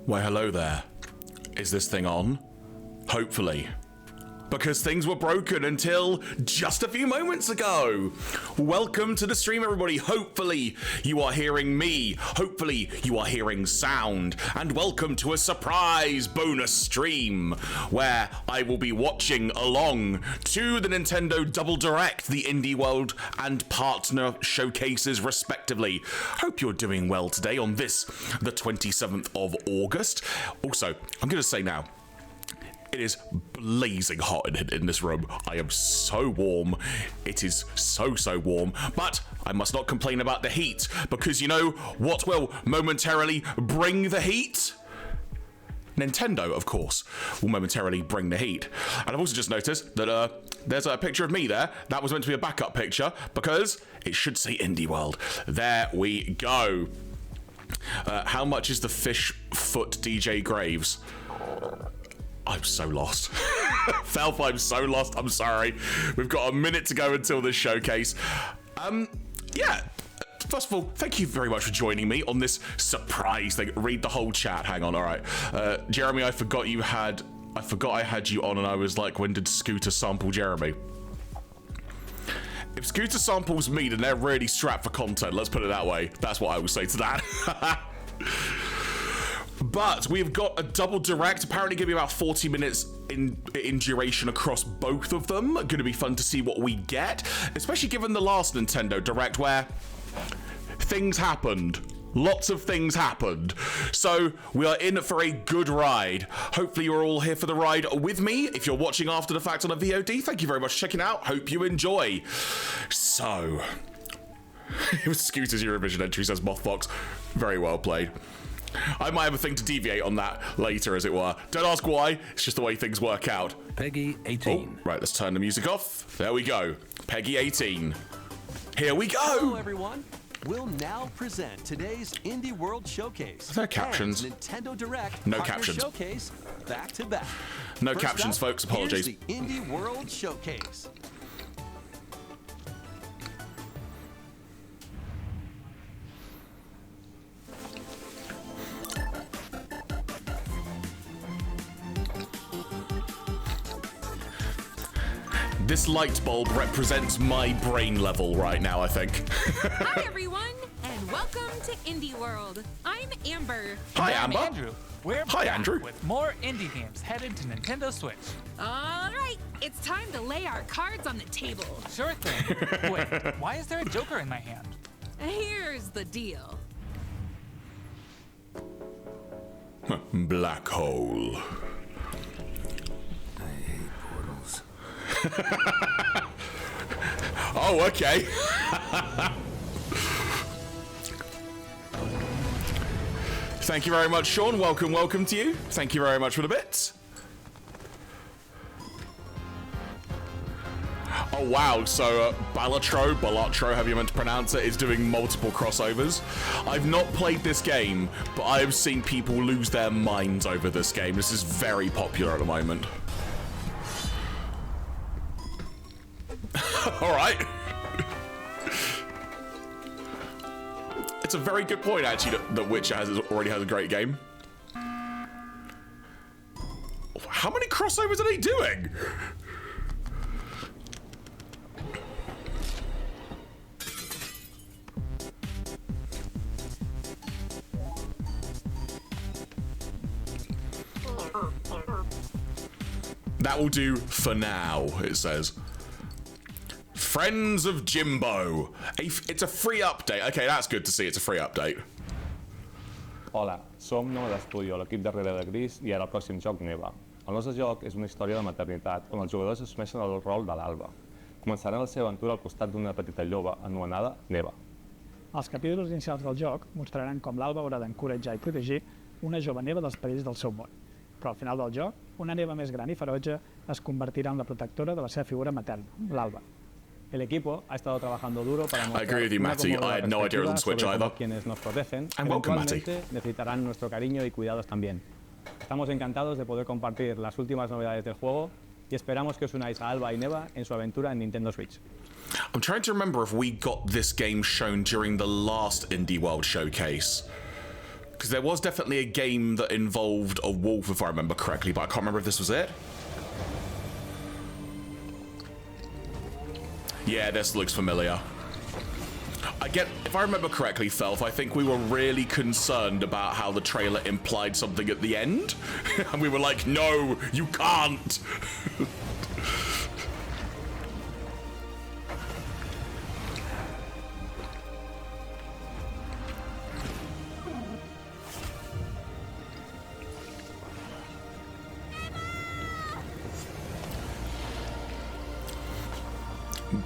Why, hello there. Is this thing on? Hopefully. Because things were broken until just a few moments ago. Welcome to the stream, everybody. Hopefully you are hearing me. Hopefully you are hearing sound. And welcome to a surprise bonus stream where I will be watching along to the Nintendo Double Direct, the Indie World and Partner Showcases respectively. Hope you're doing well today on this, the 27th of August. Also, I'm going to say now, it is blazing hot in this room. I am so warm. It is so warm. But I must not complain about the heat, because you know what will momentarily bring the heat? Nintendo, of course, will momentarily bring the heat. And I've also just noticed that there's a picture of me there. That was meant to be a backup picture, because it should say Indie World. There we go. How much is the fish foot DJ Graves? I'm so lost. Felf, I'm so lost. I'm sorry. We've got a minute to go until this showcase. Yeah. First of all, thank you very much for joining me on this surprise thing. Read the whole chat. Hang on. All right. Jeremy, I forgot I had you on, and I was like, when did Scooter sample Jeremy? If Scooter samples me, then they're really strapped for content. Let's put it that way. That's what I would say to that. But we've got a double direct, apparently going to be about 40 minutes in duration across both of them. Going to be fun to see what we get, especially given the last Nintendo Direct where things happened. Lots of things happened. So we are in for a good ride. Hopefully you're all here for the ride with me. If you're watching after the fact on a VOD, thank you very much for checking out. Hope you enjoy. So, it was Scooter's Eurovision entry, says Mothbox. Very well played. I might have a thing to deviate on that later, as it were. Don't ask why, it's just the way things work out. Peggy 18. Oh, right, let's turn the music off. There we go. Peggy 18. Here we go. Hello, everyone. We'll now present today's Indie World Showcase. Are there captions? Nintendo Direct No Partner captions. Showcase back to back. No First captions, up, folks. Apologies. Here's the Indie World Showcase. This light bulb represents my brain level right now, I think. Hi, everyone, and welcome to Indie World. I'm Amber. Hi, I'm Amber. Andrew. We're Hi, back Andrew. with more indie games headed to Nintendo Switch. All right, it's time to lay our cards on the table. Sure thing. Wait, why is there a Joker in my hand? Here's the deal. Black hole. I hate portals. Oh, okay. Thank you very much, Sean. Welcome to you. Thank you very much for the bits. Oh, wow. So, Balatro, however you meant to pronounce it, is doing multiple crossovers. I've not played this game, but I have seen people lose their minds over this game. This is very popular at the moment. All right. It's a very good point, actually, that Witcher already has a great game. How many crossovers are they doing? That will do for now, it says. Friends of Jimbo. It's a free update. Okay, that's good to see. It's a free update. Hola, som Nou d'Estudio, l'equip darrere de Gris i ara el pròxim joc Neva. El nostre joc és una història de maternitat on els jugadors assumeixen el rol de l'Alba. Començaran la seva aventura al costat d'una petita lloba anomenada Neva. Els capítols inicials del joc mostraran com l'Alba haurà d'encoratjar i protegir una jove Neva dels perills del seu món. Però al final del joc, una Neva més gran i ferotge es convertirà en la protectora de la seva figura materna, l'Alba. El equipo ha estado trabajando duro para mostrar agree with you, Matty. I had no idea it was on Switch either. Quienes nos protegen, And welcome, Matty. necesitarán nuestro cariño y cuidados también. Estamos encantados de poder compartir las últimas novedades del juego y esperamos que os unáis a Alba y Neva en su aventura en Nintendo Switch. I'm trying to remember if we got this game shown during the last Indie World showcase. Because there was definitely a game that involved a wolf, if I remember correctly, but I can't remember if this was it. Yeah, this looks familiar. If I remember correctly, Felf, I think we were really concerned about how the trailer implied something at the end. And we were like, no, you can't.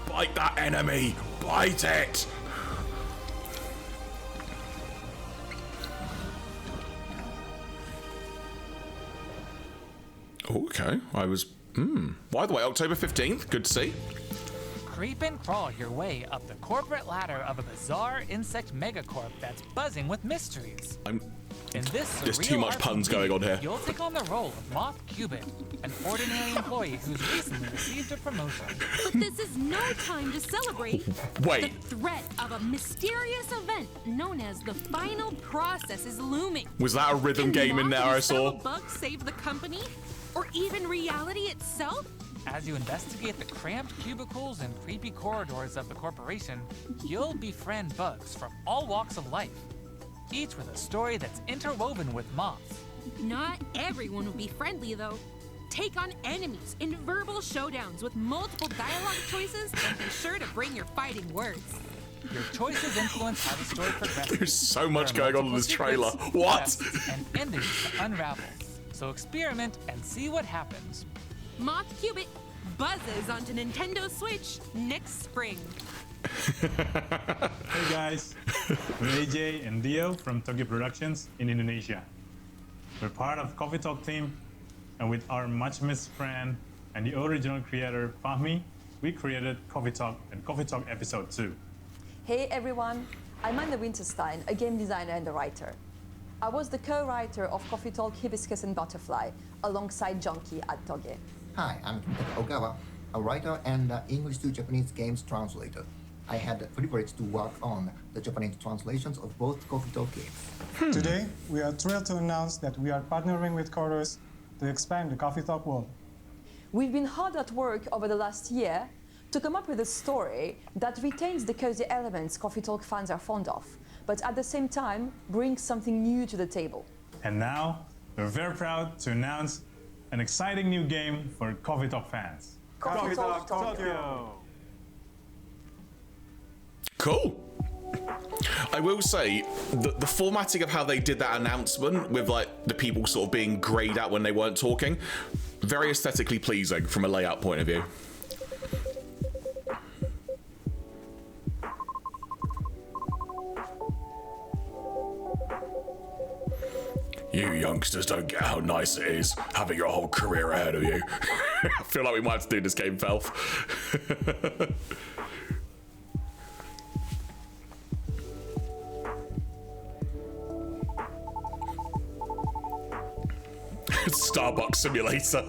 Bite that enemy! Bite it! Okay, By the way, October 15th, good to see. Creep and crawl your way up the corporate ladder of a bizarre insect megacorp that's buzzing with mysteries. In this There's too much puns going on here. You'll take on the role of Moth Cubit, an ordinary employee who's recently received a promotion. But this is no time to celebrate. Wait. The threat of a mysterious event known as the final process is looming. Was that a rhythm game in there I saw? Can Bug save the company? Or even reality itself? As you investigate the cramped cubicles and creepy corridors of the corporation, you'll befriend bugs from all walks of life, each with a story that's interwoven with moths. Not everyone will be friendly, though. Take on enemies in verbal showdowns with multiple dialogue choices, and be sure to bring your fighting words. Your choices influence how the story progresses. There's so much There are going on in this trailer. multiple What? secrets and endings to unravel. So experiment and see what happens. Moth Cubit buzzes onto Nintendo Switch next spring. Hey guys, we're AJ and Dio from Tokyo Productions in Indonesia. We're part of Coffee Talk team, and with our much missed friend and the original creator Fahmi, we created Coffee Talk and Coffee Talk Episode 2. Hey everyone, I'm Anna Winterstein, a game designer and a writer. I was the co-writer of Coffee Talk Hibiscus and Butterfly alongside Junkie at Toge. Hi, I'm Kentaro Ogawa, a writer and English to Japanese games translator. I had the privilege to work on the Japanese translations of both Coffee Talk games. Today, we are thrilled to announce that we are partnering with Chorus to expand the Coffee Talk world. We've been hard at work over the last year to come up with a story that retains the cozy elements Coffee Talk fans are fond of, but at the same time brings something new to the table. And now, we're very proud to announce an exciting new game for Coffee Talk fans. Coffee Talk Tokyo! Cool. I will say the formatting of how they did that announcement with like the people sort of being grayed out when they weren't talking, very aesthetically pleasing from a layout point of view. You youngsters don't get how nice it is having your whole career ahead of you. I feel like we might have to do this game, Felf. Starbucks simulator.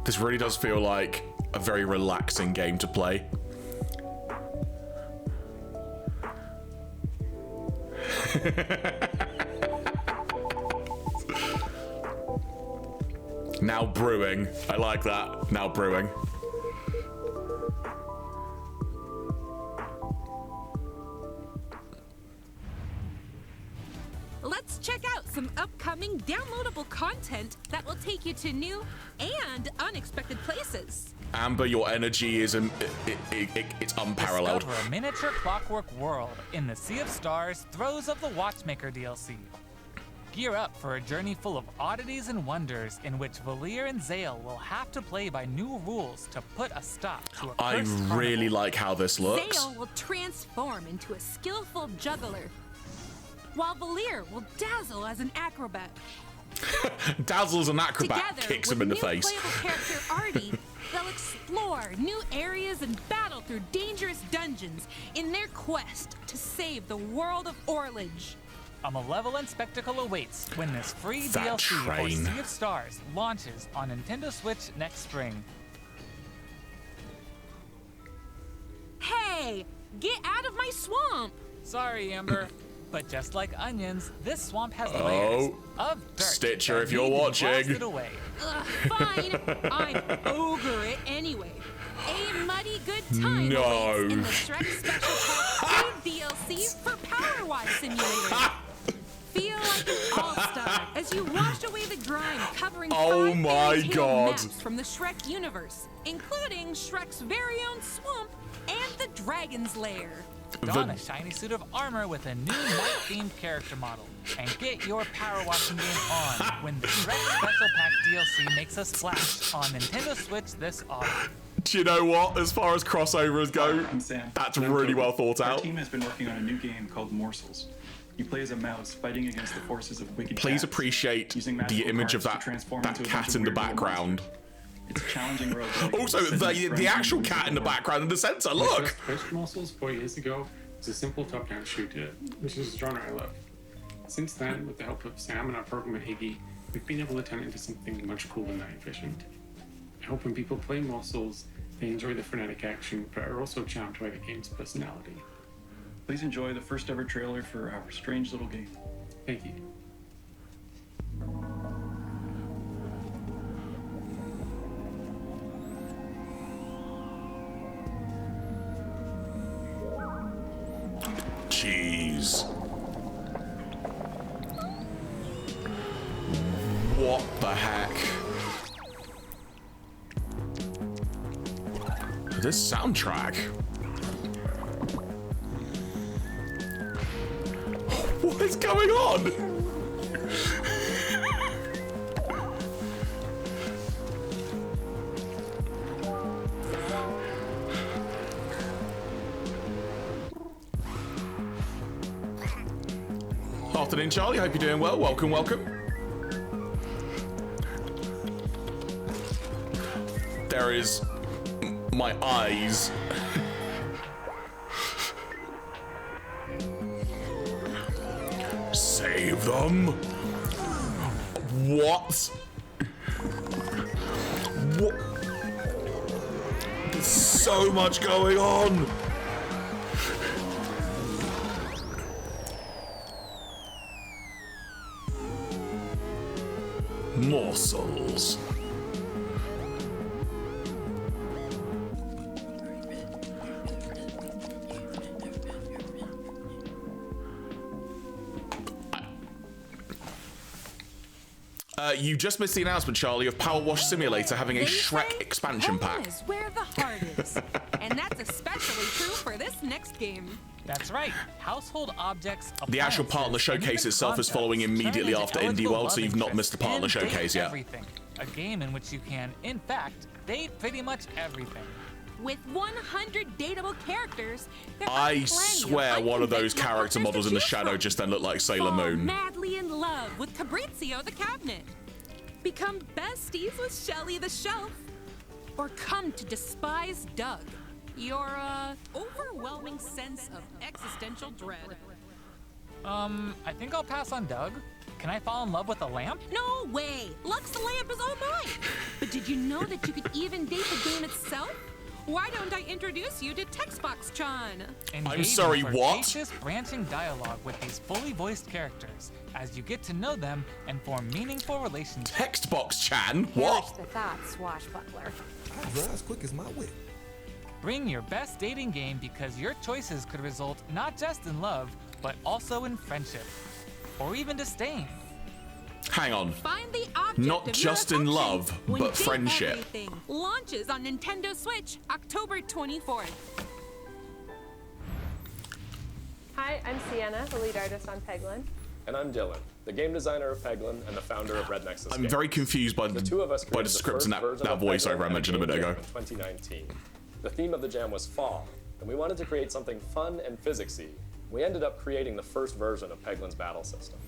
This really does feel like a very relaxing game to play. Now brewing. I like that. Now brewing. Let's check out some upcoming downloadable content that will take you to new and unexpected places. Amber, your energy is it's unparalleled. Discover a miniature clockwork world in the Sea of Stars Throes of the Watchmaker DLC. Gear up for a journey full of oddities and wonders in which Valir and Zale will have to play by new rules to put a stop to a I cursed really carnival. like how this looks. Zale will transform into a skillful juggler, while Valir will dazzle as an acrobat. Dazzle's an acrobat, Together, kicks with him in the new face. playable character Artie, they'll explore new areas and battle through dangerous dungeons in their quest to save the world of Orlage. A malevolent spectacle awaits when this free That DLC for train. Sea of Stars launches on Nintendo Switch next spring. Hey, get out of my swamp! Sorry, Amber. But just like onions, this swamp has layers of dirt. Stitcher, that if you're need to be watching. blasted away. Ugh, fine, I'm over it anyway. A muddy good time No. awaits in the Shrek Special Pack 2 DLC for Power Wash Simulator. Feel like an all-star as you wash away the grime covering Oh 5 my fairy tale God. maps from the Shrek universe, including Shrek's very own swamp and the Dragon's Lair. Don a shiny suit of armor with a new night-themed character model, and get your power washing game on when the Shrek Special Pack DLC makes a splash on Nintendo Switch this autumn. Do you know what? As far as crossovers go, I'm Sam. that's And I'm really Toby. well thought Our out. team has been working on a new game called Morsels. You play as a mouse fighting against the forces of wicked Please cats, appreciate using the magical image of cards to that transform that into a bunch cat of in the weird little background. monsters. It's a challenging road. Also, the actual cat in the background in the center. Look. First Morsels 4 years ago was a simple top-down shooter, which is a genre I love. Since then, with the help of Sam and our programmer Iggy, we've been able to turn it into something much cooler and efficient. I hope when people play Morsels, they enjoy the frenetic action, but are also charmed by the game's personality. Please enjoy the first ever trailer for our strange little game. Thank you. Jeez. What the heck? This soundtrack. What is going on? Afternoon, Charlie. Hope you're doing well. Welcome, welcome. There is my eyes. Save them. What? What? There's so much going on. Morsels. You just missed the announcement, Charlie, of Power Wash Simulator having a They Shrek say expansion home pack. is where the heart is. And that's especially true for this next game. That's right. Household objects. The actual partner showcase itself is following immediately after Indie World, so you've not missed the partner showcase yet. Everything. A game in which you can, in fact, date pretty much everything. With 100 dateable characters, there are I plenty swear one of those unconventional character partners models to in the choose shadow from. just then looked like Sailor Fall Moon. madly in love with Fabrizio the cabinet. Become besties with Shelly the shelf. Or come to despise Doug. Your, overwhelming sense of existential dread. I think I'll pass on Doug. Can I fall in love with a lamp? No way! Lux the lamp is all mine! But did you know that you could even date the game itself? Why don't I introduce you to Textbox-chan? I'm sorry, in what? flirtatious, branching dialogue with these fully voiced characters as you get to know them and form meaningful relationships. Textbox-chan? Perish What? the thought, swashbuckler. I drive as quick as my whip. Bring your best dating game because your choices could result not just in love, but also in friendship. Or even disdain. Hang on. Find the object Not of just your in affection love, when but Date friendship. Everything launches on Nintendo Switch October 24th. Hi, I'm Sienna, the lead artist on Peglin. And I'm Dylan, the game designer of Peglin and the founder of Red Nexus I'm Games. very confused by The two of us the created script and first version that of voiceover Peglin I mentioned a at minute Game ago. Jam in 2019. The theme of the jam was fall, and we wanted to create something fun and physicsy. We ended up creating the first version of Peglin's battle system.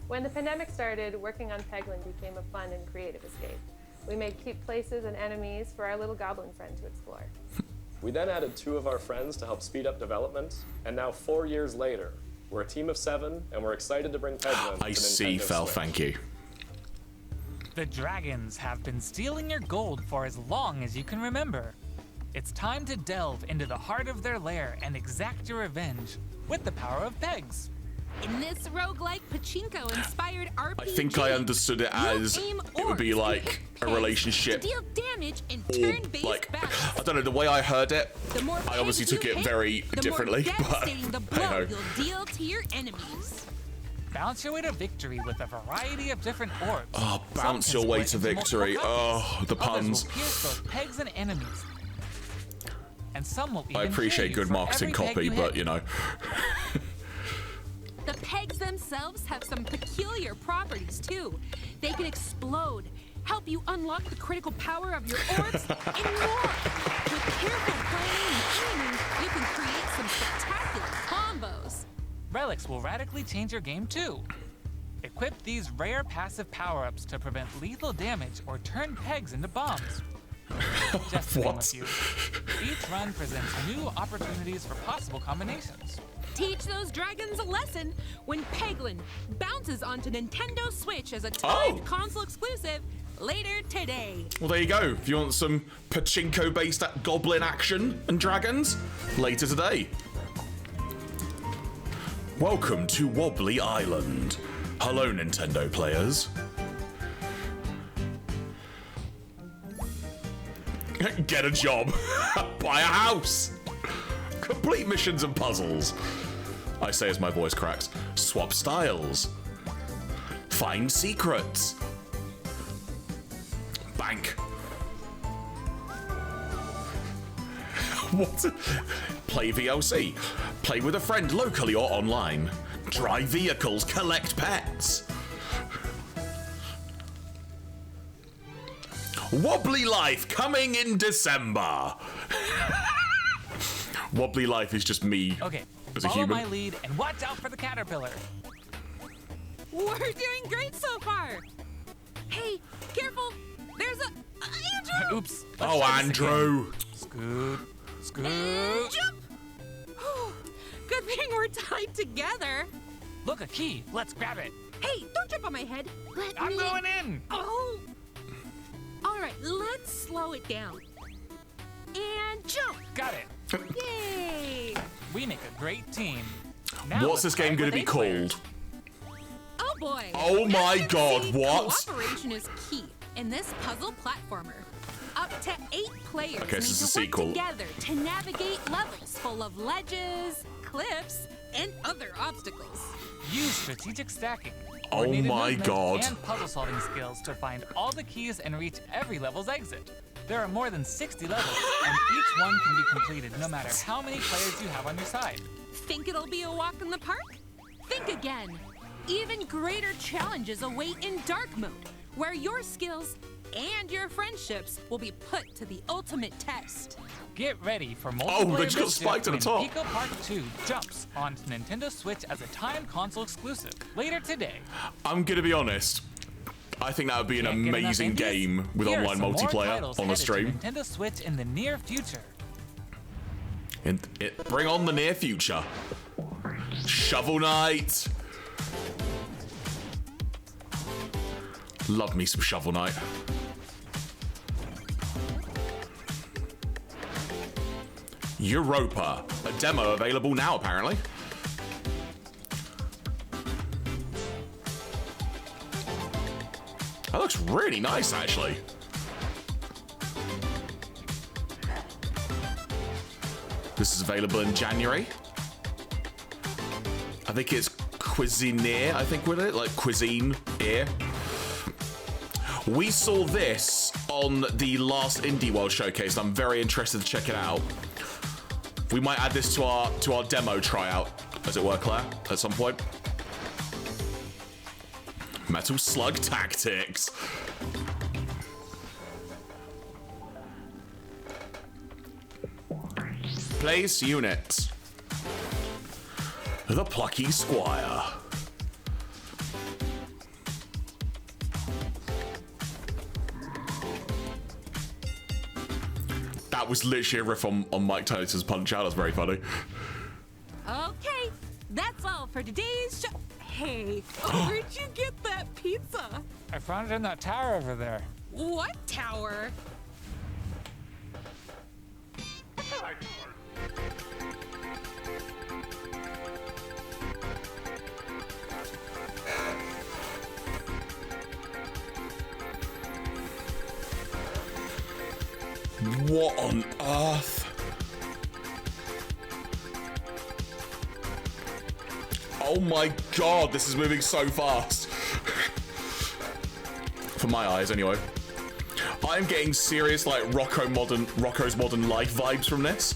When the pandemic started, working on Peglin became a fun and creative escape. We made cute places and enemies for our little goblin friend to explore. We then added two of our friends to help speed up development, and now 4 years later, We're a team of 7, and we're excited to bring Peglin I to see, Nintendo Fel, Switch. thank you. The dragons have been stealing your gold for as long as you can remember. It's time to delve into the heart of their lair and exact your revenge with the power of pegs. In this roguelike pachinko-inspired RPG, I think I understood it as it would be like a relationship. to deal damage in Or turn-based like, battles. I don't know, the way I heard it, The more I obviously pegs took you it hit, very the differently, more but devastating the hey blow ho. you'll deal to your enemies. Bounce your way to victory with a variety of different orbs. Oh, Some bounce can your way split to into multiple victory. copies. Oh, the Others puns. will pierce both pegs and enemies. And some will even I appreciate heal you good for marketing every peg copy, you but hit. you know. The pegs themselves have some peculiar properties too. They can explode, help you unlock the critical power of your orbs, and more. With careful planning and aiming, you can create some spectacular combos. Relics will radically change your game too. Equip these rare passive power-ups to prevent lethal damage or turn pegs into bombs. Just to name a few. Each run presents new opportunities for possible combinations. Teach those dragons a lesson when Peglin bounces onto Nintendo Switch as a timed console exclusive later today. Well, there you go. If you want some pachinko-based goblin action and dragons, later today. Welcome to Wobbly Island. Hello, Nintendo players. Get a job. Buy a house. Complete missions and puzzles. I say as my voice cracks. Swap styles. Find secrets. Bank. What? Play VLC. Play with a friend locally or online. Drive vehicles. Collect pets. Wobbly Life coming in December. Wobbly Life is just me Okay, as a follow human. my lead and watch out for the caterpillar. We're doing great so far. Hey, careful. There's a Andrew. Oops. Oh, Andrew. Scoot. Scoot. And jump. Good thing we're tied together. Look, a key. Let's grab it. Hey, don't jump on my head. I'm going in. Oh. All right, let's slow it down. And jump. Got it. Yay. We make a great team. Now What's this game going to be called? Oh boy. Oh my As you can God, see, what? Cooperation is key in this puzzle platformer. Up to 8 players Okay, need so it's to a work sequel. together to navigate levels full of ledges, cliffs, and other obstacles. Use strategic stacking. Oh coordinated my movement, God. And puzzle-solving skills to find all the keys and reach every level's exit. There are more than 60 levels, and each one can be completed no matter how many players you have on your side. Think it'll be a walk in the park? Think again. Even greater challenges await in dark mode, where your skills and your friendships will be put to the ultimate test. Get ready for they multiplayer just got spiked at the when top. Pico Park 2 jumps onto Nintendo Switch as a timed console exclusive later today. I'm going to be honest. I think that would be an Can't get enough amazing indies? game with Here are online some more multiplayer titles on the headed to stream. Nintendo Switch in the near future. Bring on the near future. Shovel Knight. Love me some Shovel Knight. Europa. A demo available now, apparently. That looks really nice, actually. This is available in January. I think it's Cuisineer, I think with it, like Cuisine Ear. We saw this on the last Indie World Showcase, and I'm very interested to check it out. We might add this to our demo tryout, as it were, Claire, at some point. Metal Slug Tactics. Place unit. The Plucky Squire. That was literally a riff on Mike Tyson's Punch Out. That's very funny. Okay, That's all for today's show. Hey, where'd you get that pizza? I found it in that tower over there. What tower? What on earth? Oh my god, this is moving so fast. For my eyes, anyway. I'm getting serious, like, Rocco's Modern Life vibes from this.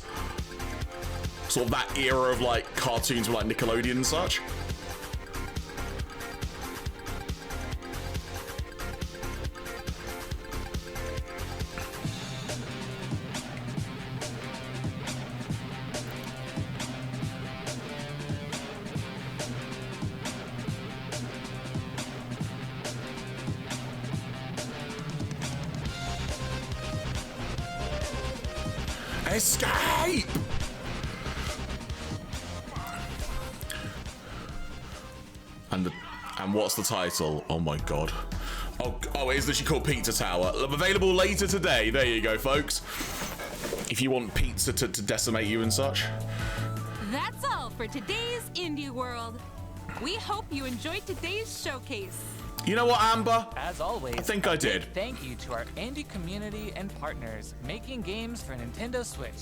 Sort of that era of, like, cartoons with, like, Nickelodeon and such. Escape! And what's the title? Oh my god. Oh, it is literally called Pizza Tower. Available later today. There you go, folks. If you want pizza to decimate you and such. That's all for today's Indie World. We hope you enjoyed today's showcase. You know what, Amber? As always, I think I did. Thank you to our indie community and partners making games for Nintendo Switch.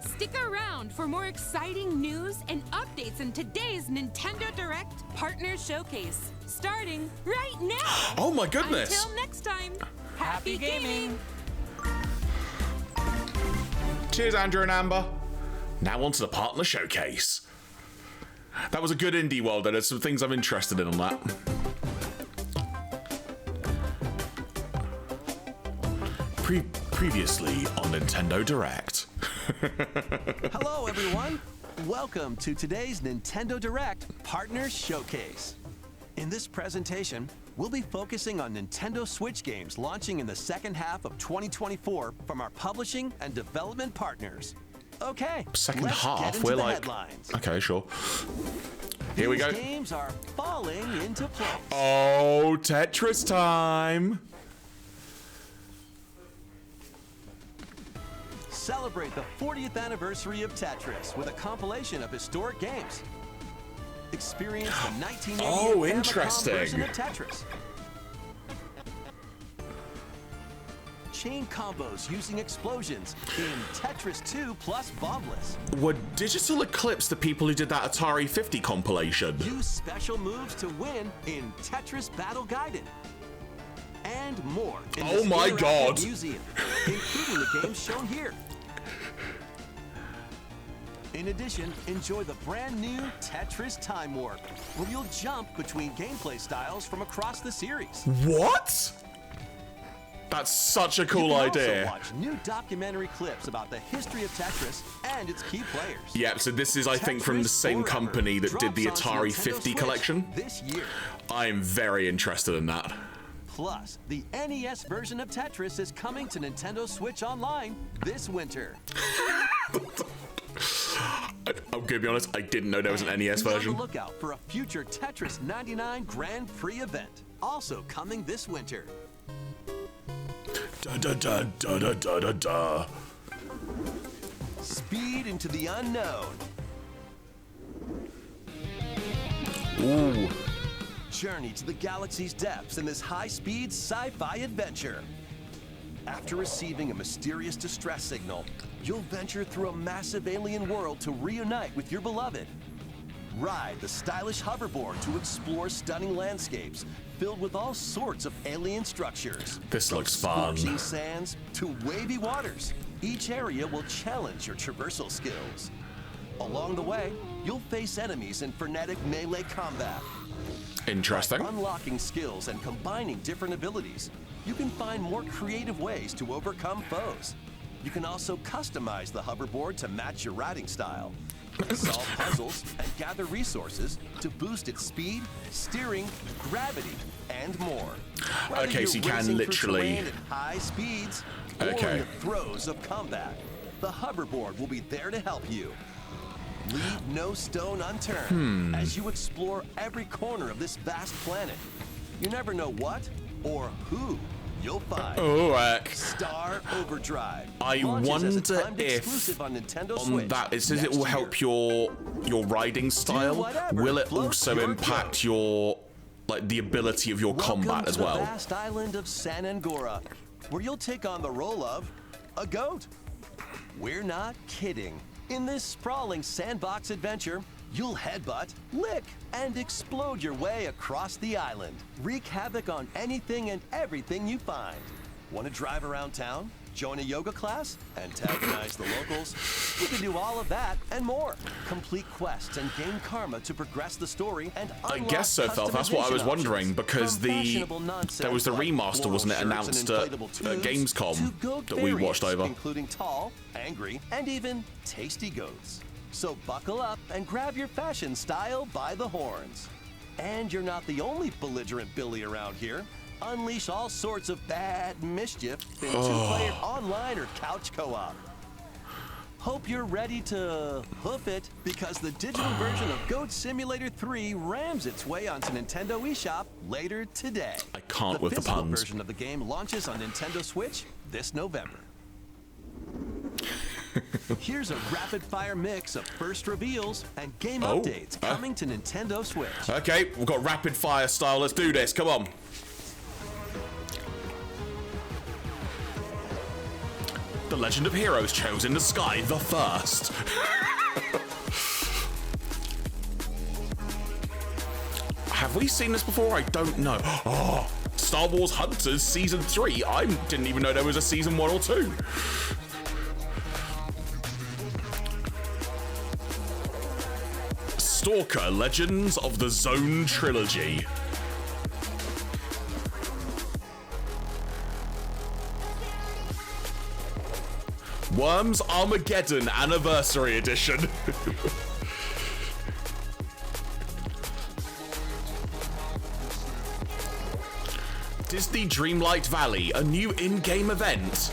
Stick around for more exciting news and updates in today's Nintendo Direct Partner Showcase, starting right now. Oh my goodness. Until next time, happy gaming. Cheers, Andrew and Amber. Now on to the Partner Showcase. That was a good indie world, and there's some things I'm interested in on that. Previously on Nintendo Direct. Hello, everyone. Welcome to today's Nintendo Direct Partner Showcase. In this presentation, we'll be focusing on Nintendo Switch games launching in the second half of 2024 from our publishing and development partners. Okay, second let's half, get into we're the like, headlines. okay, sure. Here we go. These games are falling into place. Oh, Tetris time. Celebrate the 40th anniversary of Tetris with a compilation of historic games. Experience the 1988 Famicom version of Tetris. Chain combos using explosions in Tetris 2 plus Bombless. Were Digital Eclipse the people who did that Atari 50 compilation? Use special moves to win in Tetris Battle Gaiden. And more in oh this my interactive god! Museum, including the games shown here. In addition, enjoy the brand new Tetris Time Warp, where you'll jump between gameplay styles from across the series. What? That's such a cool idea. You can also watch new documentary clips about the history of Tetris and its key players. Yeah, so this is, I think, from the same company that did the Atari 50 collection. This year. I'm very interested in that. Plus, the NES version of Tetris is coming to Nintendo Switch Online this winter. I'm gonna be honest, I didn't know there was an NES version. Be on the lookout for a future Tetris 99 Grand Prix event, also coming this winter. Da da da da da da da da. Speed into the unknown. Ooh. Journey to the galaxy's depths in this high-speed sci-fi adventure. After receiving a mysterious distress signal, you'll venture through a massive alien world to reunite with your beloved. Ride the stylish hoverboard to explore stunning landscapes filled with all sorts of alien structures. This looks fun. Scorching sands to wavy waters. Each area will challenge your traversal skills. Along the way, you'll face enemies in frenetic melee combat. Interesting. By unlocking skills and combining different abilities, you can find more creative ways to overcome foes. You can also customize the hoverboard to match your riding style. Solve puzzles and gather resources to boost its speed, steering, gravity, and more. Whether Okay, so you can literally. At high speeds or in the throes of combat, the hoverboard will be there to help you. Leave no stone unturned as you explore every corner of this vast planet. You never know what or who you'll find. Oh, Star Overdrive. I launches as a wonder timed if exclusive on Nintendo on Switch that it says it will next help year. your riding style. whatever Will it floats also your impact your the ability of your combat as well? Welcome to the vast island of San Angora, where you'll take on the role of a goat. We're not kidding. In this sprawling sandbox adventure, you'll headbutt, lick, and explode your way across the island. Wreak havoc on anything and everything you find. Want to drive around town? Join a yoga class? Antagonize the locals? You can do all of that and more. Complete quests and gain karma to progress the story and I unlock guess so, Felf. That's what I was customization wondering, options. because From fashionable nonsense there was the like remaster, floral wasn't it, shirts and announced at inflatable tubes Gamescom to goat that we watched variants, over. including tall, angry, and even tasty goats. So buckle up and grab your fashion style by the horns. And you're not the only belligerent Billy around here. Unleash all sorts of bad mischief in two-player online or couch co-op. Hope you're ready to hoof it, because the digital version of Goat Simulator 3 rams its way onto Nintendo eShop later today. I can't with the physical puns. version of the game launches on Nintendo Switch this November. Here's a rapid-fire mix of first reveals and game updates coming to Nintendo Switch. Okay, we've got rapid fire style. Let's do this. Come on. The Legend of Heroes Chosen the Sky the First. Have we seen this before? I don't know. Oh, Star Wars Hunters Season 3. I didn't even know there was a Season 1 or 2. Stalker Legends of the Zone Trilogy. Worms Armageddon Anniversary Edition. Disney Dreamlight Valley, a new in-game event.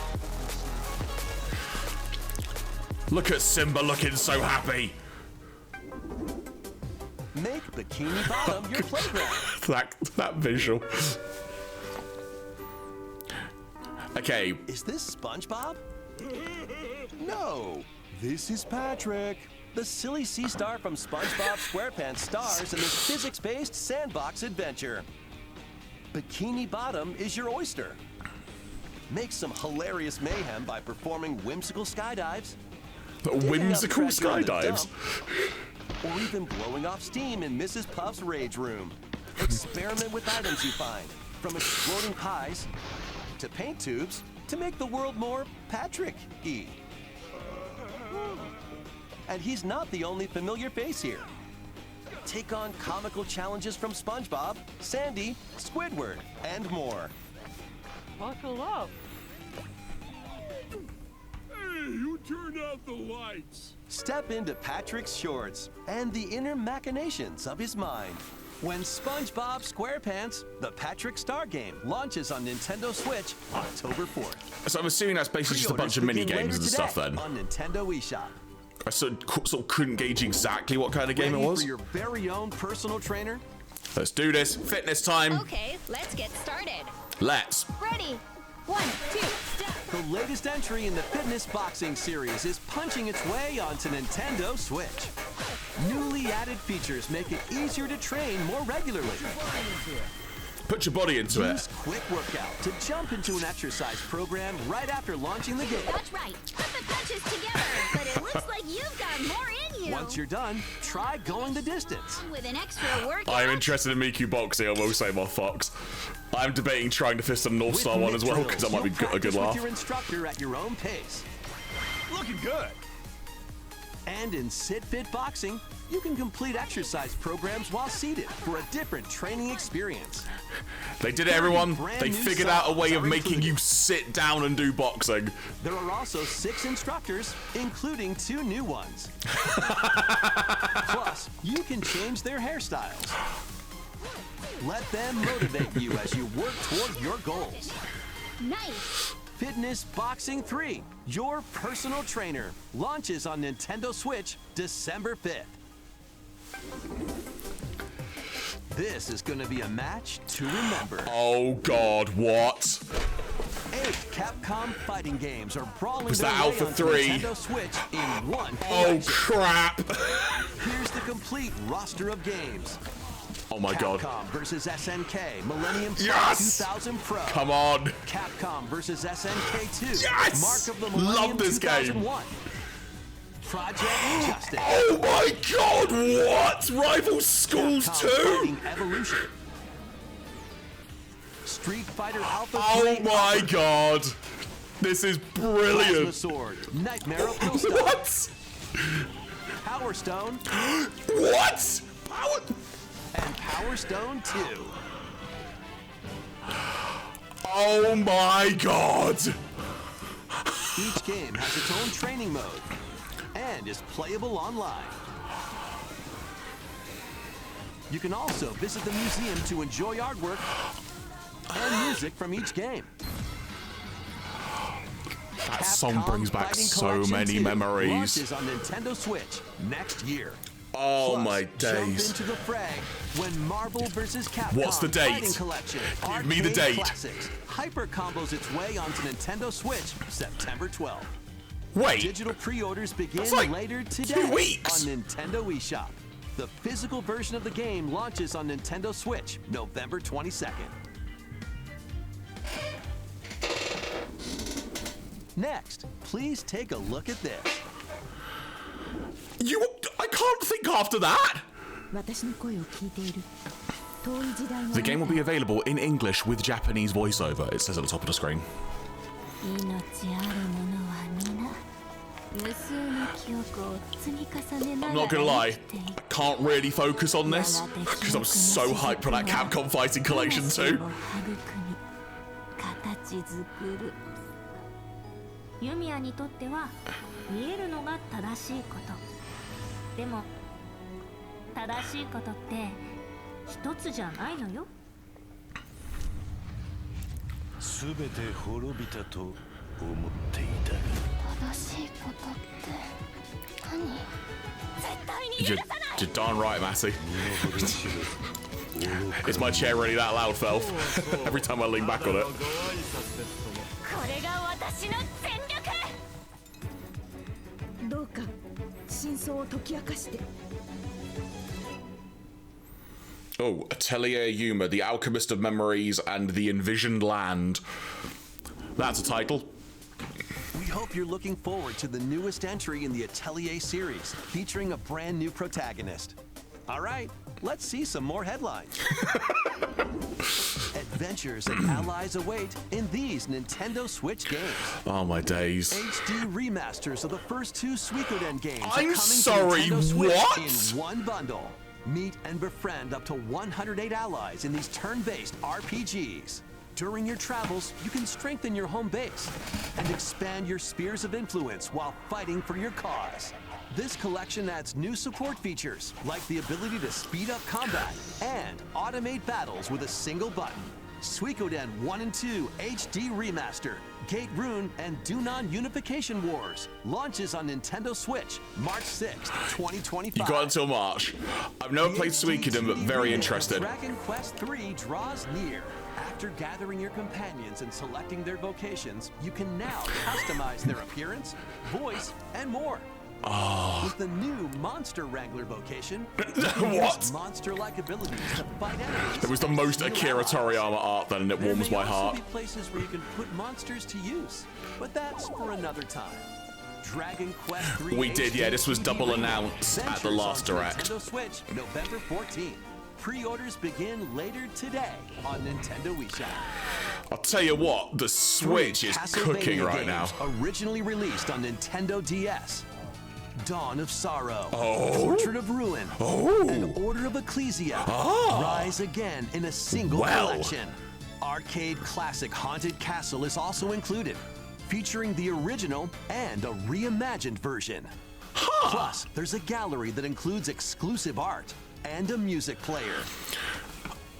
Look at Simba looking so happy. Make Bikini Bottom your playground. that visual. Okay. Is this SpongeBob? No, this is Patrick. The silly sea star from SpongeBob SquarePants stars in this physics-based sandbox adventure. Bikini Bottom is your oyster. Make some hilarious mayhem by performing whimsical skydives. Whimsical skydives? Or even blowing off steam in Mrs. Puff's rage room. Experiment with items you find, from exploding pies to paint tubes to make the world more Patrick-y. And he's not the only familiar face here. Take on comical challenges from SpongeBob, Sandy, Squidward, and more. Buckle up. Hey, who turned out the lights? Step into Patrick's shorts and the inner machinations of his mind. When SpongeBob SquarePants, the Patrick Star game, launches on Nintendo Switch October 4th. So I'm assuming that's basically just a bunch of mini games and stuff then. On Nintendo eShop. I sort of couldn't gauge exactly what kind of game it was. For your very own personal trainer? Let's do this. Fitness time. Okay, let's get started. Let's. Ready? 1, 2, step. The latest entry in the fitness boxing series is punching its way onto Nintendo Switch. Newly added features make it easier to train more regularly. Put your body into it. Use Quick Workout to jump into an exercise program right after launching the game. That's right. Put the punches together, but it looks like you've got more in you. Once you're done, try going the distance. With an extra workout. I am interested in Miku boxing, I will say, my fox. I'm debating trying to fist a North Star one as well, because that might be a good laugh. With your instructor at your own pace. Looking good. And in Sit Fit Boxing, you can complete exercise programs while seated for a different training experience. They did it, everyone. They figured out a way of making you sit down and do boxing. There are also 6 instructors, including 2 new ones. Plus, you can change their hairstyles. Let them motivate you as you work toward your goals. Nice. Fitness Boxing 3, Your Personal Trainer, launches on Nintendo Switch December 5th. This is going to be a match to remember. Oh God, what? 8 Capcom fighting games are brawling Was their that out way for onto 3? Nintendo Switch in one Oh collection. crap! Here's the complete roster of games. Oh my God. Capcom versus SNK, Millennium Yes! 2000 Pro. Come on. Capcom versus SNK 2. Yes! Mark of the Millennium Love this game. 2001. Project Justice. Oh my God, what? Rival Schools Capcom 2? Fighting Evolution. Street Fighter Alpha 3. Oh my Upper. God. This is Plasma brilliant. Sword. Nightmare of Pillstone. What? Power Stone. What? Power... And Power Stone 2. Oh my God. Each game has its own training mode and is playable online. You can also visit the museum to enjoy artwork and music from each game. That song Capcom brings back Fighting so Collection many 2 memories. launches on Nintendo Switch next year. Oh Plus, my days. Jump into the fray when Marvel vs. Capcom What's the date? Fighting Collection Give me the Arcade date. Classics hyper combos its way onto Nintendo Switch September 12th. Wait. Digital pre-orders begin That's like later 2 today weeks. on Nintendo eShop. The physical version of the game launches on Nintendo Switch November 22nd. Next, please take a look at this. I can't think after that. The game will be available in English with Japanese voiceover, it says at the top of the screen. I'm not gonna lie, I can't really focus on this because I'm so hyped for that Capcom Fighting Collection 2. ユミヤにとっては見えるのが正しいこと。でも正しいことって一つじゃないのよ。すべて滅びたと思っていた。正しいことって何？絶対に許 You're, さない。 you're darn right, Massey. Is my chair really that loud, Felf? Every time I lean back on it. これが私の全力。どうか真相を解き明かして。 Oh, Atelier Yuma, The Alchemist of Memories and the Envisioned Land. That's a title. We hope you're looking forward to the newest entry in the Atelier series, featuring a brand new protagonist. All right, let's see some more headlines. Adventures and allies await in these Nintendo Switch games. Oh my days. HD remasters of the first 2 Suikoden games are I'm coming sorry, to Nintendo Switch what? in one bundle. Meet and befriend up to 108 allies in these turn-based RPGs. During your travels, you can strengthen your home base and expand your spheres of influence while fighting for your cause. This collection adds new support features, like the ability to speed up combat and automate battles with a single button. Suikoden 1 and 2 HD Remaster, Gate Rune, and Dunan Unification Wars launches on Nintendo Switch March 6, 2025. You got until March. I've never played Suikoden, but very interested. Dragon Quest III draws near. After gathering your companions and selecting their vocations, you can now customize their appearance, voice, and more. Oh. With the new Monster Wrangler vocation, What? monster-like abilities to fight enemies. It was the most Akira Toriyama art then, and it warms my heart. There may also be places where you can put monsters to use, but that's for another time. Dragon Quest III. We did, yeah, this was double announced at the last direct. Nintendo Switch, November 14th. Pre-orders begin later today on Nintendo eShop. I'll tell you what, the Switch is cooking Castlevania right now. games Originally released on Nintendo DS. Dawn of Sorrow, Oh. Portrait of Ruin, Oh. and Order of Ecclesia Ah. rise again in a single Well. collection. Arcade classic Haunted Castle is also included, featuring the original and a reimagined version. Plus, there's a gallery that includes exclusive art and a music player.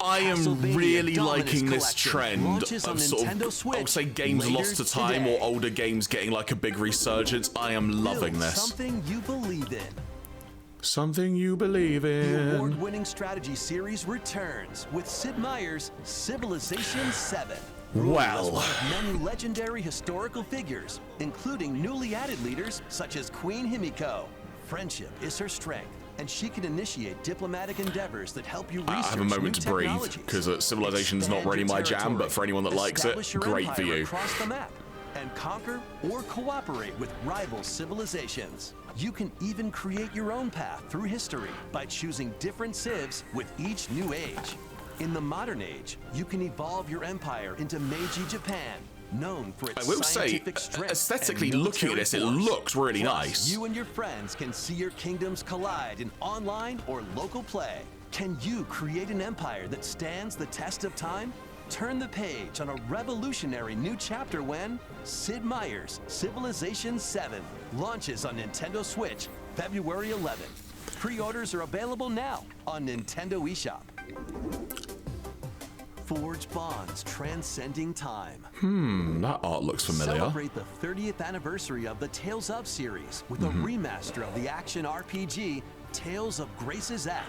I am Castlevania really Dominus liking this Collection trend launches on of sort Nintendo of, Switch I would say, games later lost to time today. or older games getting like a big resurgence. I am loving Build this. Something you believe in. Something you believe The in. award-winning strategy series returns with Sid Meier's Civilization 7. Ruled as Well. one of many legendary historical figures, including newly added leaders such as Queen Himiko. Friendship is her strength, and she can initiate diplomatic endeavors that help you research I have a moment new to breathe technologies. because Civilization's not Expand really your my jam, territory, but for anyone that likes it, establish your great for empire you. across the map, and conquer or cooperate with rival civilizations. You can even create your own path through history by choosing different civs with each new age. In the modern age, you can evolve your empire into Meiji Japan, known for its I will say, scientific strength aesthetically and looking at military this, it force. looks really Plus, nice. You and your friends can see your kingdoms collide in online or local play. Can you create an empire that stands the test of time? Turn the page on a revolutionary new chapter when Sid Meier's Civilization 7 launches on Nintendo Switch February 11th. Pre-orders are available now on Nintendo eShop. Forge bonds transcending time. That art looks familiar. Celebrate the 30th anniversary of the Tales of series with a remaster of the action RPG Tales of Grace's F.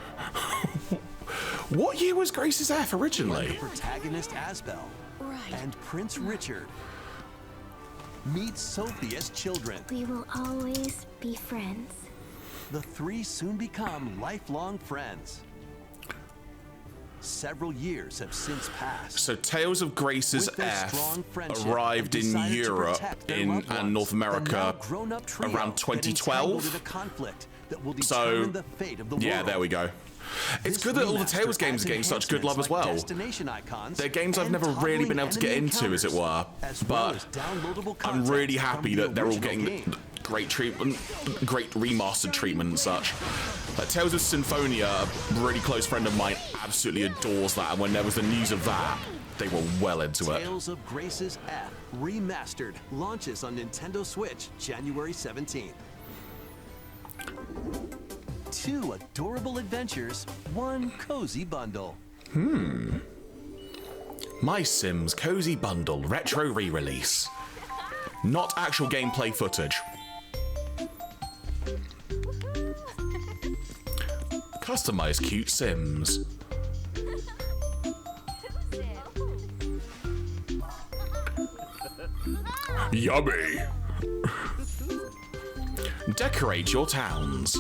What year was Grace's F originally? The protagonist Asbel and Prince Richard meet Sophie as children. We will always be friends. The three soon become lifelong friends. Several years have since passed. So Tales of Grace's With their F strong friendship arrived and in decided to Europe protect their and loved ones, North the America now grown-up trio around get entangled 2012. in a conflict that will So, determine the fate of the yeah, world. there we go. It's good that all the Tales games are getting such good love as well. They're games I've never really been able to get into, as it were. But I'm really happy that they're all getting great treatment, great remastered treatment and such. Tales of Symphonia, a really close friend of mine, absolutely adores that. And when there was the news of that, they were well into it. Tales of Grace's F Remastered launches on Nintendo Switch January 17th. 2 adorable adventures, 1 cozy bundle. My Sims Cozy Bundle Retro Re-Release. Not actual gameplay footage. Customize cute Sims. Yummy. Decorate your towns.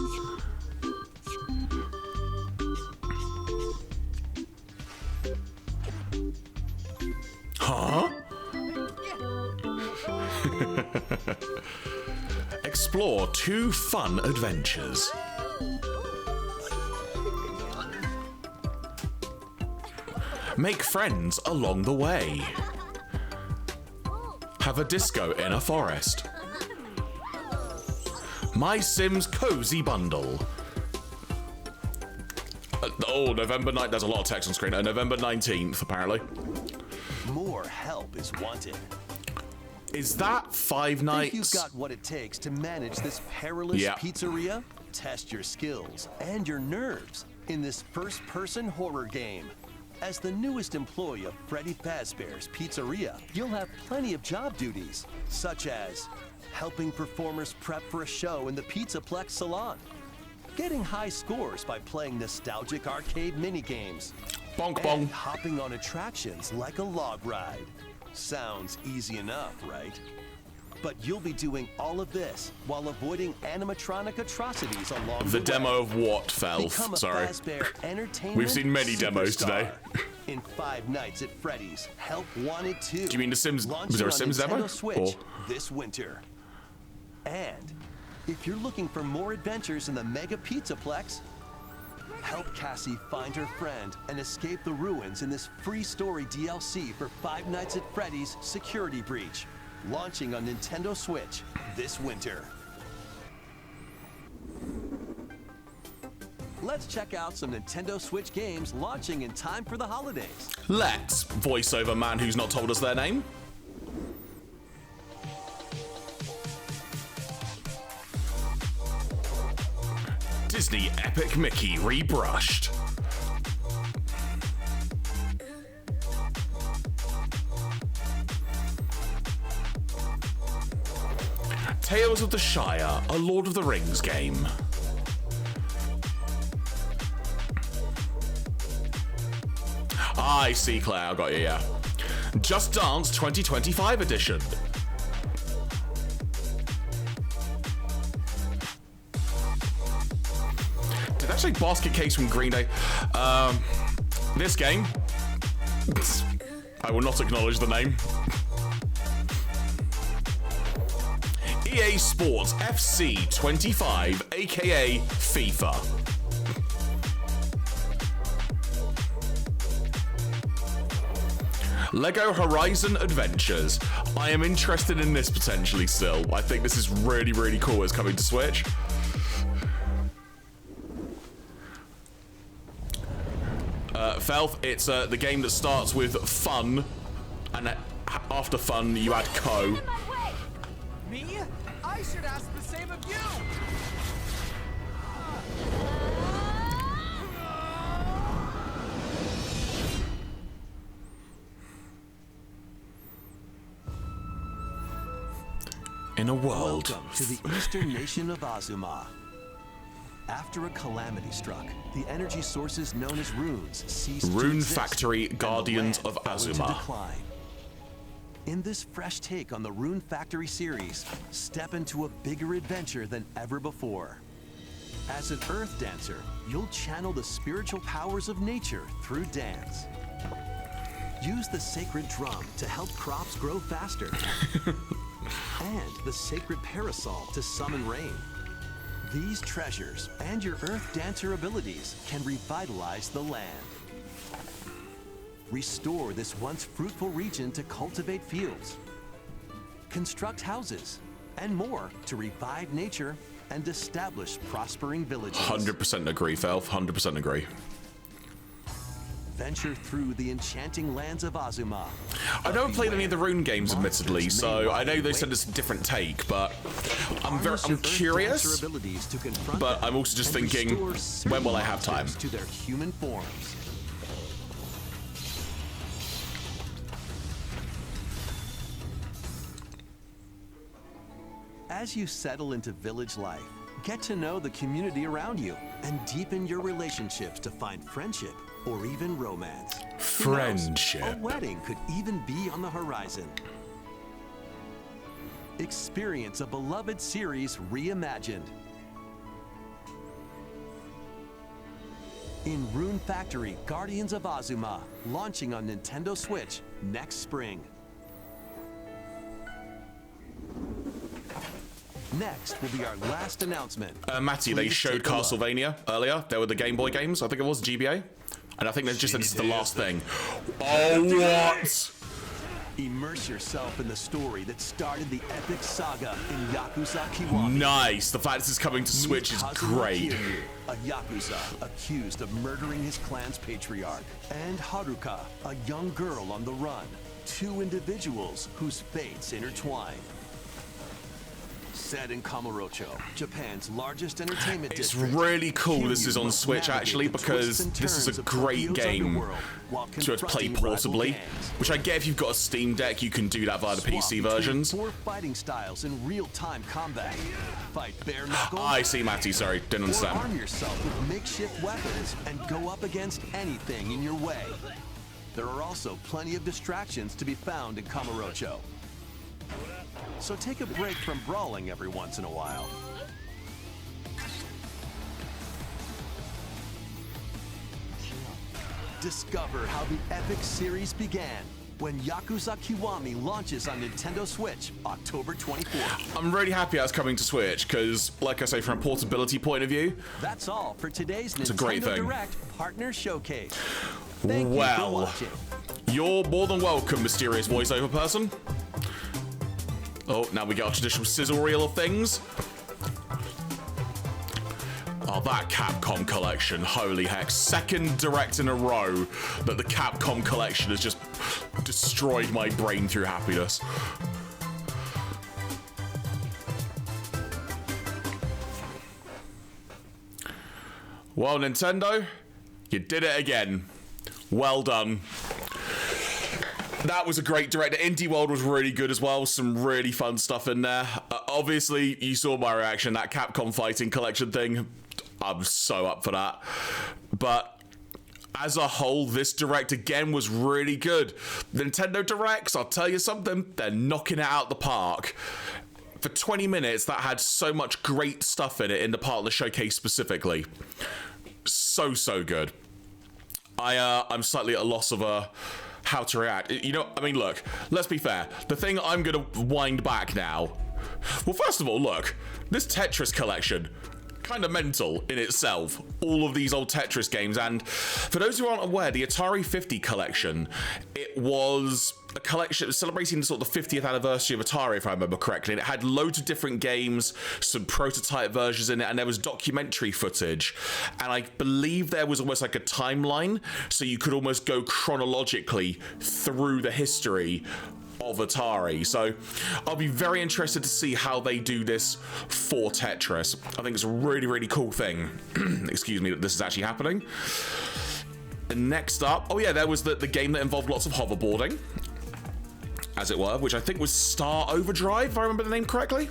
Huh? Explore 2 fun adventures. Make friends along the way. Have a disco in a forest. My Sims Cozy Bundle. November 9th. There's a lot of text on screen. November 19th, apparently. More help is wanted. Is that 5 nights? Think you've got what it takes to manage this perilous pizzeria? Test your skills and your nerves in this first-person horror game. As the newest employee of Freddy Fazbear's Pizzeria, you'll have plenty of job duties, such as helping performers prep for a show in the Pizzaplex salon, getting high scores by playing nostalgic arcade minigames, bonk and hopping on attractions like a log ride. Sounds easy enough, right? But you'll be doing all of this while avoiding animatronic atrocities along the way. The demo of what, Felf? Sorry. We've seen many demos today. In 5 Nights at Freddy's, Help Wanted 2. Do you mean the Sims? Was there a Sims Nintendo demo? Switch Or? this winter. And if you're looking for more adventures in the Mega Pizzaplex, help Cassie find her friend and escape the ruins in this free story DLC for 5 Nights at Freddy's Security Breach, launching on Nintendo Switch this winter. Let's check out some Nintendo Switch games launching in time for the holidays. Let's. Voiceover man who's not told us their name. Disney Epic Mickey rebrushed. Tales of the Shire, a Lord of the Rings game. I see, Claire, I got you, yeah. Just Dance 2025 edition. Did that say basket case from Green Day? This game, I will not acknowledge the name. EA Sports FC 25, aka FIFA. Lego Horizon Adventures. I am interested in this potentially still. I think this is really, really cool. It's coming to Switch. Felf, it's the game that starts with fun, and after fun you add co. Me? I should ask the same of you! In a world. Welcome to the eastern nation of Azuma. After a calamity struck, the energy sources known as runes ceased to Rune exist, Factory, and Guardians the land of fell into Azuma. decline. In this fresh take on the Rune Factory series, step into a bigger adventure than ever before. As an earth dancer, you'll channel the spiritual powers of nature through dance. Use the sacred drum to help crops grow faster. And the sacred parasol to summon rain. These treasures and your earth dancer abilities can revitalize the land. Restore this once fruitful region to cultivate fields. Construct houses and more to revive nature and establish prospering villages. 100% agree, Felf. 100% agree. Venture through the enchanting lands of Azuma. I don't play any of the Rune games, admittedly, so I know they said it's a different take, but I'm curious. But I'm also just thinking, when will I have time? To their human forms. As you settle into village life, get to know the community around you and deepen your relationships to find friendship or even romance. Friendship. Who knows? A wedding could even be on the horizon. Experience a beloved series reimagined. In Rune Factory, Guardians of Azuma, launching on Nintendo Switch next spring. Next will be our last announcement. Matty, they showed Castlevania earlier. There were the Game Boy games, I think it was, GBA. And I think they just said this is the last thing. Oh, what? Immerse yourself in the story that started the epic saga in Yakuza Kiwami. Nice. The fact this is coming to Switch is great. Kiryu, a Yakuza accused of murdering his clan's patriarch. And Haruka, a young girl on the run. Two individuals whose fates intertwine. Set in Kamurocho, Japan's largest entertainment district. It's really cool this is on Switch, actually, because this is a great game to play portably. Which I get if you've got a Steam Deck, you can do that via the PC versions. 4 fighting styles in real-time combat. Fight bare knuckle. I see, Matty, sorry, didn't understand. Or arm yourself with makeshift weapons and go up against anything in your way. There are also plenty of distractions to be found in Kamurocho. So take a break from brawling every once in a while. Discover how the epic series began when Yakuza Kiwami launches on Nintendo Switch October 24th. I'm really happy that's coming to Switch because, like I say, from a portability point of view, that's all for today's it's Nintendo a great thing. Direct Partner Showcase. Well, you're more than welcome, mysterious voiceover person. Oh, now we get our traditional sizzle reel of things. Oh, that Capcom collection, holy heck. Second direct in a row that the Capcom collection has just destroyed my brain through happiness. Well, Nintendo, you did it again. Well done. That was a great direct. Indie World was really good as well. Some really fun stuff in there. obviously, you saw my reaction, that Capcom Fighting Collection thing. I'm so up for that. But as a whole, this Direct again was really good. Nintendo Directs, I'll tell you something, they're knocking it out the park. For 20 minutes, that had so much great stuff in it in the part of the showcase specifically. So good. I'm slightly at a loss of how to react. You know, I mean, look, let's be fair. The thing I'm going to wind back now. Well, first of all, look, this Tetris collection, kind of mental in itself. All of these old Tetris games. And for those who aren't aware, the Atari 50 collection, it was a collection celebrating sort of the 50th anniversary of Atari, if I remember correctly. And it had loads of different games, some prototype versions in it, and there was documentary footage. And I believe there was almost like a timeline, so you could almost go chronologically through the history of Atari. So I'll be very interested to see how they do this for Tetris. I think it's a really cool thing. Excuse me, that this is actually happening. And next up, oh yeah, there was the game that involved lots of hoverboarding, as it were, which I think was Star Overdrive, if I remember the name correctly.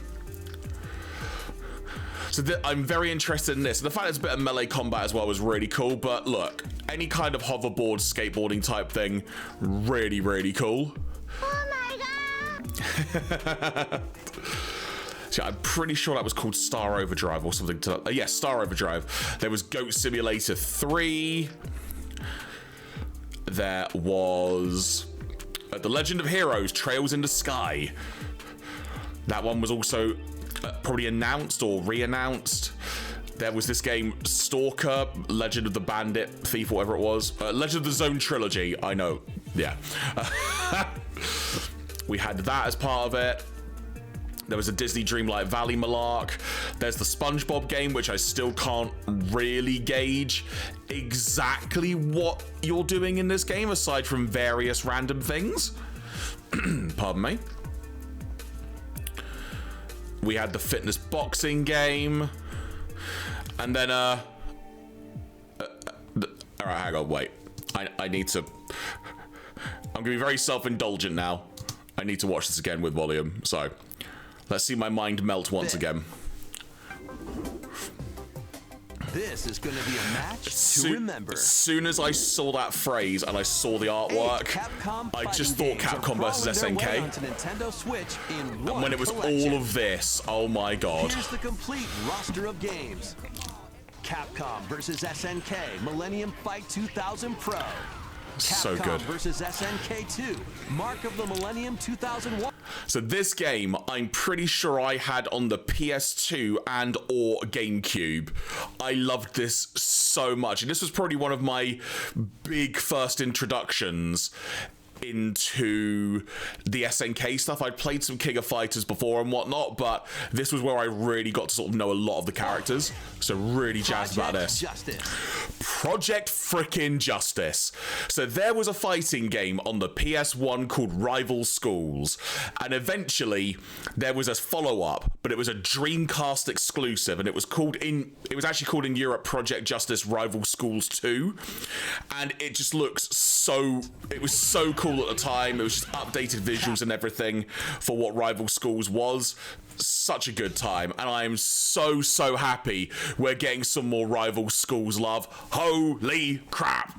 So I'm very interested in this. And the fact there's a bit of melee combat as well was really cool. But look, any kind of hoverboard, skateboarding type thing, really cool. Oh my god! So I'm pretty sure that was called Star Overdrive or something. Yes, Star Overdrive. There was Goat Simulator 3. There was The Legend of Heroes, Trails in the Sky. That one was also probably announced or re-announced. There was this game, Stalker, Legend of the Bandit, Thief, whatever it was. Legend of the Zone Trilogy, I know. Yeah. We had that as part of it. There was a Disney Dreamlight Valley malark. There's the SpongeBob game, which I still can't really gauge exactly what you're doing in this game, aside from various random things. Pardon me. We had the fitness boxing game. And then, all right, hang on, wait. I need to... I'm gonna be very self-indulgent now. I need to watch this again with volume, so... Let's see my mind melt once again. This is going to be a match to remember. As soon as I saw that phrase and I saw the artwork, I just thought Capcom versus SNK. Nintendo Switch in and when it was all of this, oh my god. Here's the complete roster of games. Capcom versus SNK Millennium Fight 2000 Pro. So good. Capcom versus SNK 2 Mark of the Millennium 2001. So this game, I'm pretty sure I had on the PS2 and or GameCube. I loved this so much. And this was probably one of my big first introductions into the SNK stuff. I'd played some King of Fighters before and whatnot, but this was where I really got to sort of know a lot of the characters. So really jazzed about this. Project frickin' Justice. So there was a fighting game on the PS1 called Rival Schools, and eventually there was a follow-up, but it was a Dreamcast exclusive, and it was actually called in Europe Project Justice Rival Schools 2, and it just looks it was so cool at the time. It was just updated visuals and everything for what Rival Schools was. Such a good time, and I am so happy we're getting some more Rival Schools love. Holy crap.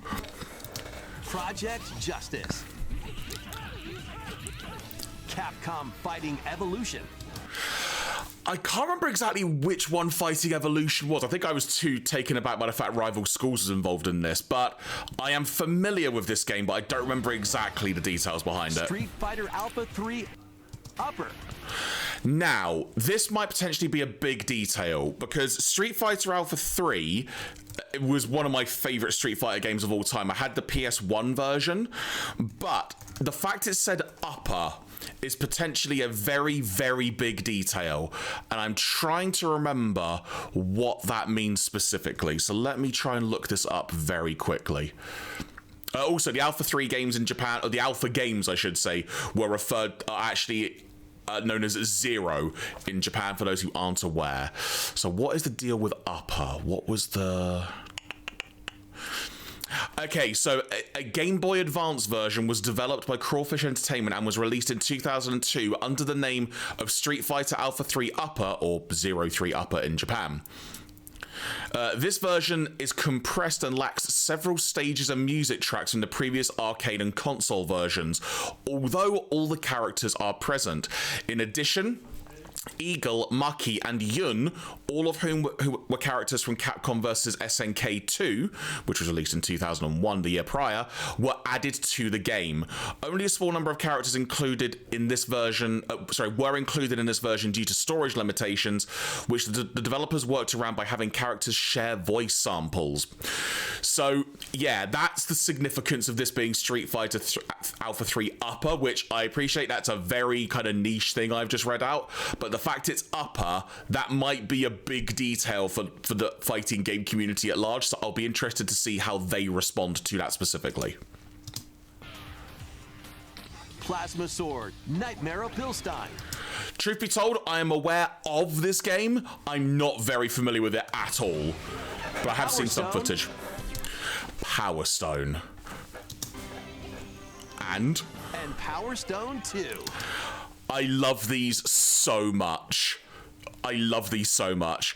Project Justice. Capcom Fighting Evolution. I can't remember exactly which one Fighting Evolution was. I think I was too taken aback by the fact Rival Schools was involved in this, but I am familiar with this game, but I don't remember exactly the details behind it. Street Fighter Alpha 3 Upper. Now, this might potentially be a big detail, because Street Fighter Alpha 3 was one of my favorite Street Fighter games of all time. I had the PS1 version, but the fact it said Upper is potentially a very big detail, and I'm trying to remember what that means specifically. So let me try and look this up very quickly. Also, the Alpha 3 games in Japan, or the Alpha games, I should say, were actually known as Zero in Japan, for those who aren't aware. So what is the deal with Upper? What was the... Okay, so a Game Boy Advance version was developed by Crawfish Entertainment and was released in 2002 under the name of Street Fighter Alpha 3 Upper, or 03 Upper in Japan. This version is compressed and lacks several stages and music tracks from the previous arcade and console versions, although all the characters are present. In addition, Eagle, Maki, and Yun, all of whom were characters from Capcom vs. SNK 2, which was released in 2001, the year prior, were added to the game. Only a small number of characters included in this version, were included in this version due to storage limitations, which the developers worked around by having characters share voice samples. So, yeah, that's the significance of this being Street Fighter Alpha 3 Upper, which I appreciate. That's a very kind of niche thing I've just read out, but the fact it's Upper, that might be a big detail for the fighting game community at large, so I'll be interested to see how they respond to that specifically. Plasma Sword, Nightmare of Pilstein. Truth be told, I am aware of this game. I'm not very familiar with it at all, but I have seen some footage. Power Stone. And Power Stone 2. I love these so much. I love these so much.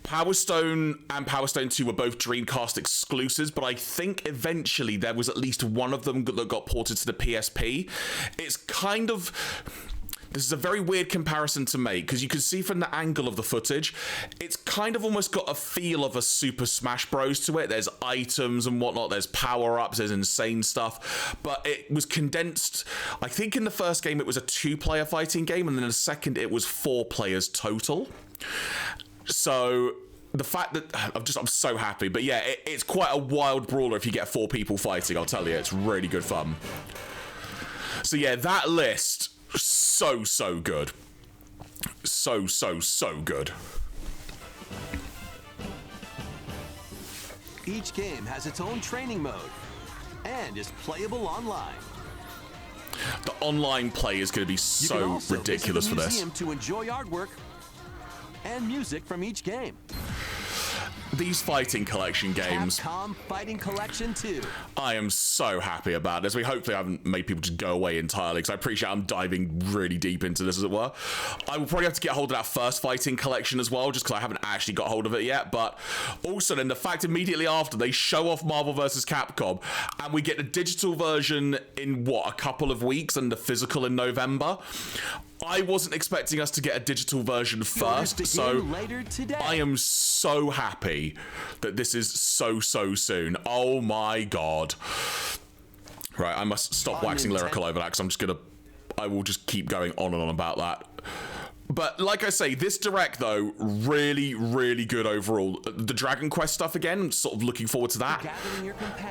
Power Stone and Power Stone 2 were both Dreamcast exclusives, but I think eventually there was at least one of them that got ported to the PSP. It's kind of... This is a very weird comparison to make, because you can see from the angle of the footage, it's kind of almost got a feel of a Super Smash Bros. To it. There's items and whatnot, there's power-ups, there's insane stuff, but it was condensed. I think in the first game it was a 2-player fighting game, and then in the second it was 4 players total. So the fact that I'm so happy, but yeah, it's quite a wild brawler if you get 4 people fighting, I'll tell you, it's really good fun. So yeah, that list, so good. So good. Each game has its own training mode and is playable online. The online play is going to be so ridiculous for this. To enjoy artwork and music from each game. These fighting collection games. Capcom Fighting Collection 2. I am so happy about this. Hopefully I haven't made people just go away entirely, because I appreciate I'm diving really deep into this, as it were. I will probably have to get hold of that first fighting collection as well, just because I haven't actually got hold of it yet. But also then the fact immediately after they show off Marvel vs. Capcom, and we get the digital version in, what, a couple of weeks, and the physical in November. I wasn't expecting us to get a digital version first, so I am so happy that this is so soon. Oh my god. Right, I must stop waxing lyrical over that, because I will just keep going on and on about that. But like I say, this Direct, though, really good overall. The Dragon Quest stuff, again, sort of looking forward to that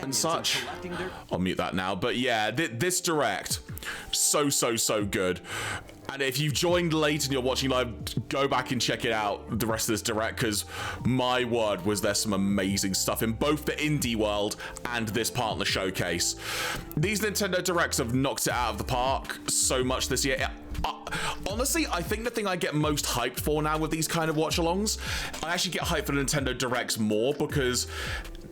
and such. I'll mute that now. But yeah, this Direct, so good. And if you've joined late and you're watching live, go back and check it out, the rest of this Direct, because my word, was there some amazing stuff in both the indie world and this partner showcase. These Nintendo Directs have knocked it out of the park so much this year. Honestly, I think the thing I get most hyped for now with these kind of watch-alongs, I actually get hyped for Nintendo Directs more, because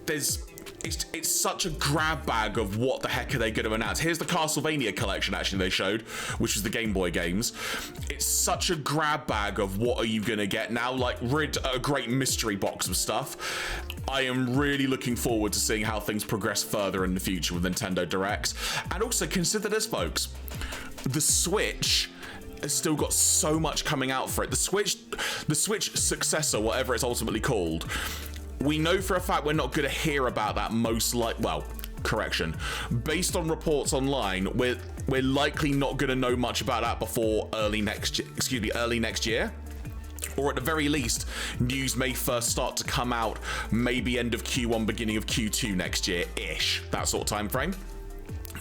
it's such a grab bag of what the heck are they going to announce. Here's the Castlevania collection, actually, they showed, which was the Game Boy games. It's such a grab bag of what are you going to get now, like a great mystery box of stuff. I am really looking forward to seeing how things progress further in the future with Nintendo Directs. And also, consider this, folks. The Switch has still got so much coming out for it. The Switch successor, whatever it's ultimately called, we know for a fact we're not going to hear about that correction. Based on reports online, we're likely not going to know much about that before early next year. Or at the very least, news may first start to come out maybe end of Q1, beginning of Q2 next year-ish, that sort of time frame.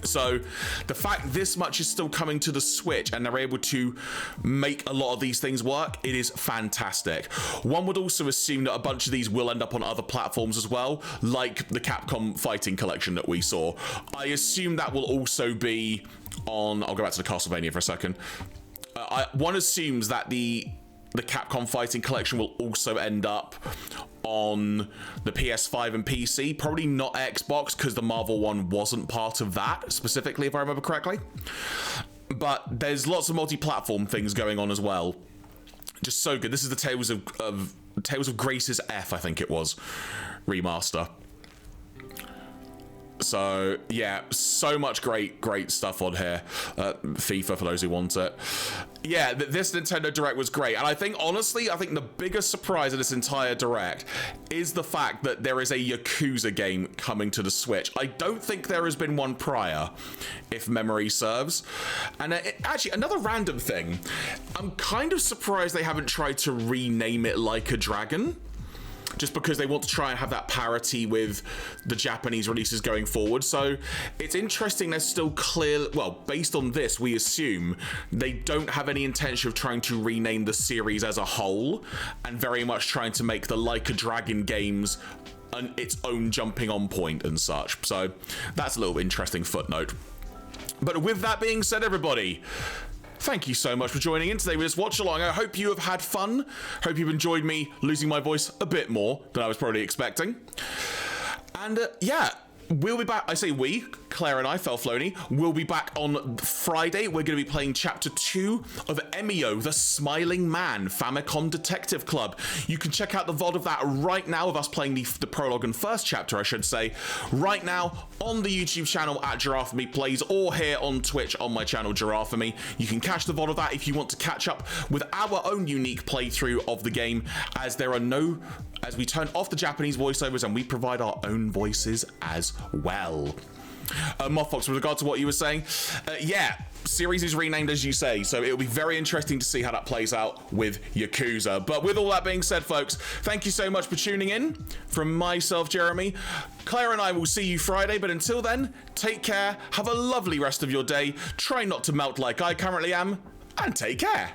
So the fact this much is still coming to the Switch and they're able to make a lot of these things work, it is fantastic. One would also assume that a bunch of these will end up on other platforms as well, like the Capcom Fighting Collection that we saw. I assume that will also be on... I'll go back to the Castlevania for a second. One assumes that the Capcom Fighting Collection will also end up on the PS5 and PC. Probably not Xbox, because the Marvel one wasn't part of that, specifically, if I remember correctly. But there's lots of multi-platform things going on as well. Just so good. This is the Tales of Grace's F, I think it was, remaster. So yeah, so much great stuff on here. FIFA for those who want it. Yeah, this Nintendo Direct was great, and I think honestly, the biggest surprise of this entire Direct is the fact that there is a Yakuza game coming to the Switch. I don't think there has been one prior, if memory serves. And actually, another random thing, I'm kind of surprised they haven't tried to rename it Like a Dragon. Just because they want to try and have that parity with the Japanese releases going forward. So it's interesting they're still clear, well, based on this, we assume they don't have any intention of trying to rename the series as a whole, and very much trying to make the Like a Dragon games its own jumping on point and such. So that's a little interesting footnote. But with that being said, everybody, thank you so much for joining in today with this watch along. I hope you have had fun. Hope you've enjoyed me losing my voice a bit more than I was probably expecting. And yeah, we'll be back. I say we, Claire and I, Felflowne, will be back on Friday. We're going to be playing Chapter 2 of Emio, the Smiling Man, Famicom Detective Club. You can check out the VOD of that right now, of us playing the prologue and first chapter, I should say, right now on the YouTube channel at Jeraffemy Plays, or here on Twitch on my channel, Jeraffemy. You can catch the VOD of that if you want to catch up with our own unique playthrough of the game, as we turn off the Japanese voiceovers and we provide our own voices as well. Mothfox, with regard to what you were saying, yeah, series is renamed as you say, so it'll be very interesting to see how that plays out with Yakuza. But with all that being said, folks, thank you so much for tuning in. From myself, Jeremy, Claire and I will see you Friday, but until then, take care, have a lovely rest of your day, try not to melt like I currently am, and take care.